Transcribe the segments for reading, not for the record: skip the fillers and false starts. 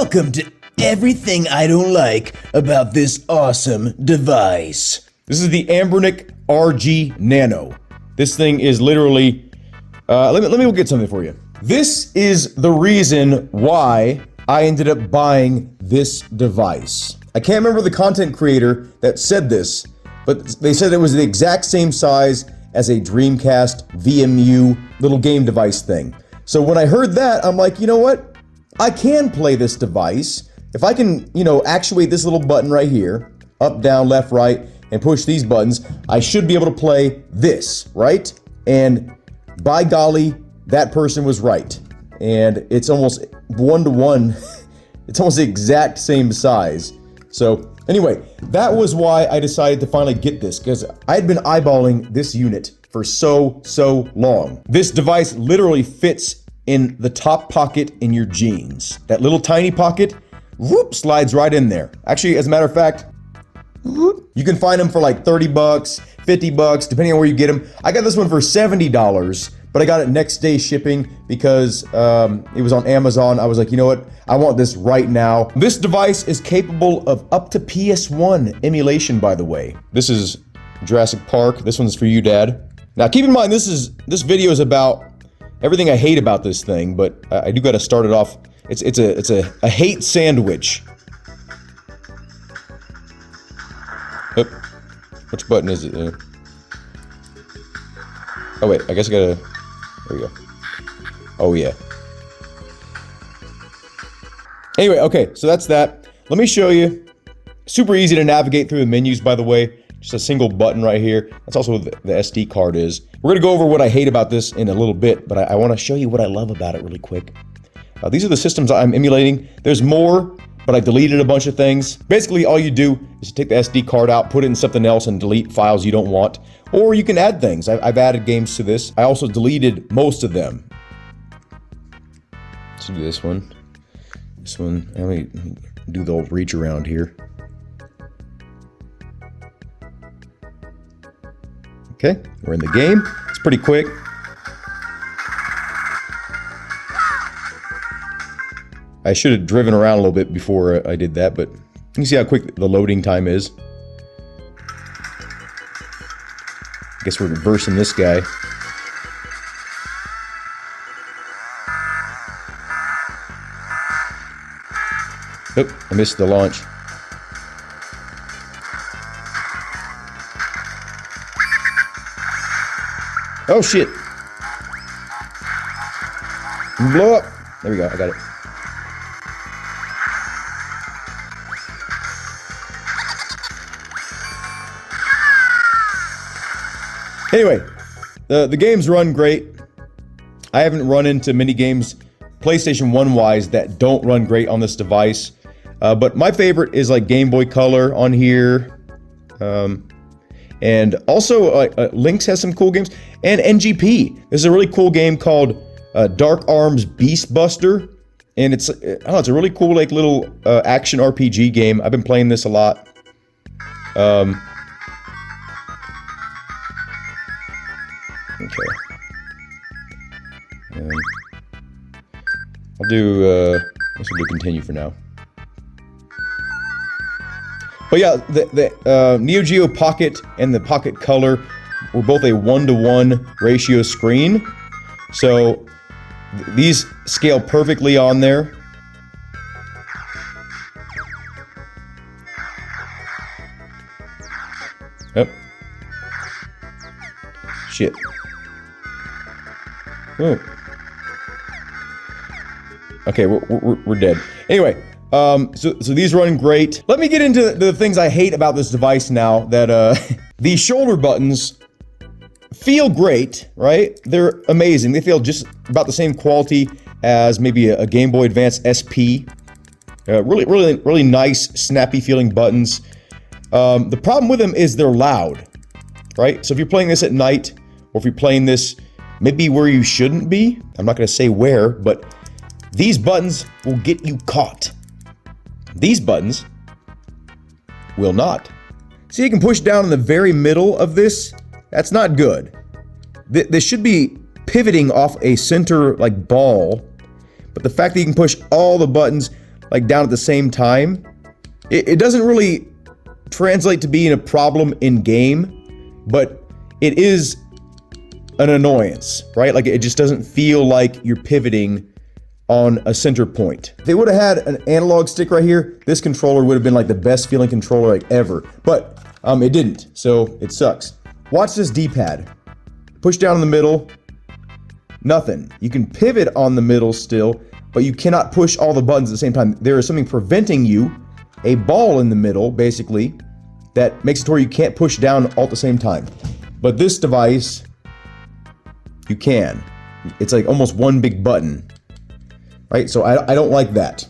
Welcome to everything I don't like about this awesome device. This is the Ambernic RG Nano. This thing is literally, let me go get something for you. This is the reason why I ended up buying this device. I can't remember the content creator that said this, but they said it was the exact same size as a Dreamcast VMU little game device thing. So when I heard that, I'm like, you know what? I can play this device. If I can, actuate this little button right here, up, down, left, right, and push these buttons, I should be able to play this, right? And by golly, that person was right. And it's almost one-to-one. It's almost the exact same size. So anyway, that was why I decided to finally get this, because I had been eyeballing this unit for so long. This device literally fits in the top pocket in your jeans. That little tiny pocket, whoop, slides right in there. Actually, as a matter of fact, whoop, you can find them for like 30 bucks, 50 bucks, depending on where you get them. I got this one for $70, but I got it next day shipping because it was on Amazon. I was like, you know what? I want this right now. This device is capable of up to PS1 emulation, by the way. This is Jurassic Park. This one's for you, Dad. Now, keep in mind, this video is about everything I hate about this thing, but I do got to start it off. It's a hate sandwich. Oh, which button is it? Oh wait, I guess I gotta. There we go. Oh yeah. Anyway, okay, so that's that. Let me show you. Super easy to navigate through the menus, by the way. Just a single button right here. That's also what the SD card is. We're gonna go over what I hate about this in a little bit, but I wanna show you what I love about it really quick. These are the systems I'm emulating. There's more, but I deleted a bunch of things. Basically, all you do is take the SD card out, put it in something else, and delete files you don't want. Or you can add things. I've added games to this. I also deleted most of them. Let's do this one. This one, let me do the old reach around here. Okay, we're in the game. It's pretty quick. I should have driven around a little bit before I did that, but you can see how quick the loading time is. I guess we're reversing this guy. Oop, I missed the launch. Oh shit! Blow up! There we go, I got it. Anyway, the games run great. I haven't run into many games PlayStation 1-wise that don't run great on this device. But my favorite is like Game Boy Color on here. And also, Lynx has some cool games. And NGP. There's a really cool game called Dark Arms Beast Buster. And it's a really cool like little action RPG game. I've been playing this a lot. Okay. I'll do, let's do continue for now. But yeah, the Neo Geo Pocket and the Pocket Color were both a 1-to-1 ratio screen. So these scale perfectly on there. Yep. Shit. Oh. Okay, we're dead. Anyway, so these run great. Let me get into the things I hate about this device now. That these shoulder buttons feel great, right? They're amazing. They feel just about the same quality as maybe a Game Boy Advance SP. Really nice, snappy feeling buttons. The problem with them is they're loud, right? So if you're playing this at night, or if you're playing this maybe where you shouldn't be, I'm not gonna say where, but these buttons will get you caught. These buttons will not. See, you can push down in the very middle of this. That's not good. This should be pivoting off a center like ball, but the fact that you can push all the buttons, like down at the same time, it doesn't really translate to being a problem in game, but it is an annoyance, right? Like it just doesn't feel like you're pivoting on a center point. If they would have had an analog stick right here, this controller would have been like the best feeling controller like ever, but it didn't, so it sucks. Watch this D-pad. Push down in the middle, nothing. You can pivot on the middle still, but you cannot push all the buttons at the same time. There is something preventing you, a ball in the middle, basically, that makes it to where you can't push down all at the same time. But this device, you can. It's like almost one big button, right? So I don't like that.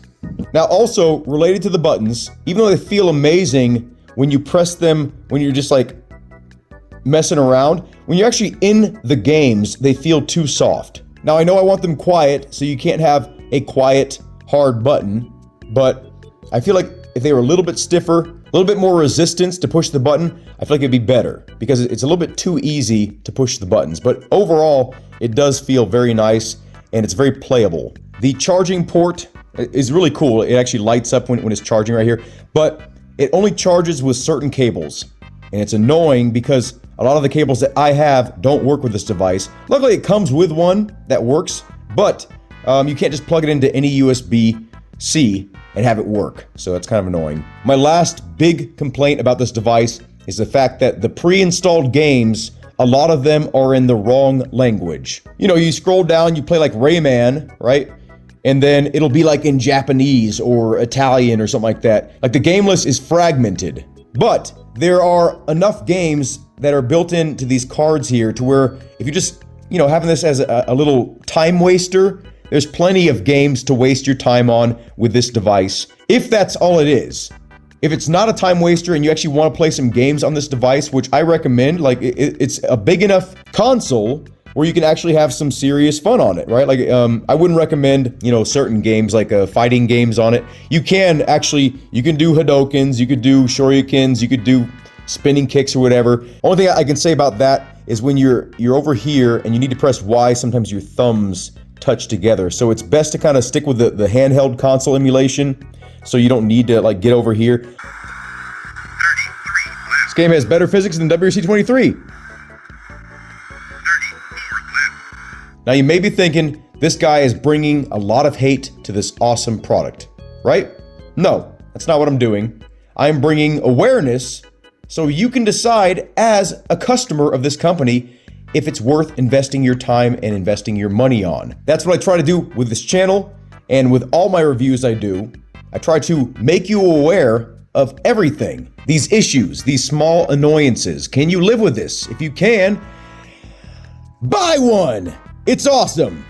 Now also, related to the buttons, even though they feel amazing when you press them, when you're just like messing around, when you're actually in the games, they feel too soft. Now I know I want them quiet, so you can't have a quiet, hard button, but I feel like if they were a little bit stiffer, a little bit more resistance to push the button, I feel like it'd be better because it's a little bit too easy to push the buttons. But overall, it does feel very nice and it's very playable. The charging port is really cool. It actually lights up when it's charging right here, but it only charges with certain cables. And it's annoying because a lot of the cables that I have don't work with this device. Luckily, it comes with one that works, but you can't just plug it into any USB-C and have it work. So it's kind of annoying. My last big complaint about this device is the fact that the pre-installed games, a lot of them are in the wrong language. You know, you scroll down, you play like Rayman, right? And then it'll be like in Japanese or Italian or something like that. Like the game list is fragmented. But there are enough games that are built into these cards here to where if you just, you know, having this as a little time waster, there's plenty of games to waste your time on with this device, if that's all it is. If it's not a time waster and you actually want to play some games on this device, which I recommend, like it's a big enough console where you can actually have some serious fun on it, right? Like I wouldn't recommend, you know, certain games like fighting games on it. You can do Hadokens, you could do Shoryukens, you could do spinning kicks or whatever. Only thing I can say about that is when you're over here and you need to press Y, sometimes your thumbs touch together. So it's best to kind of stick with the handheld console emulation so you don't need to like get over here. This game has better physics than WRC 23. Now you may be thinking, this guy is bringing a lot of hate to this awesome product, right? No, that's not what I'm doing. I'm bringing awareness so you can decide as a customer of this company if it's worth investing your time and investing your money on. That's what I try to do with this channel and with all my reviews I do. I try to make you aware of everything. These issues, these small annoyances. Can you live with this? If you can, buy one! It's awesome!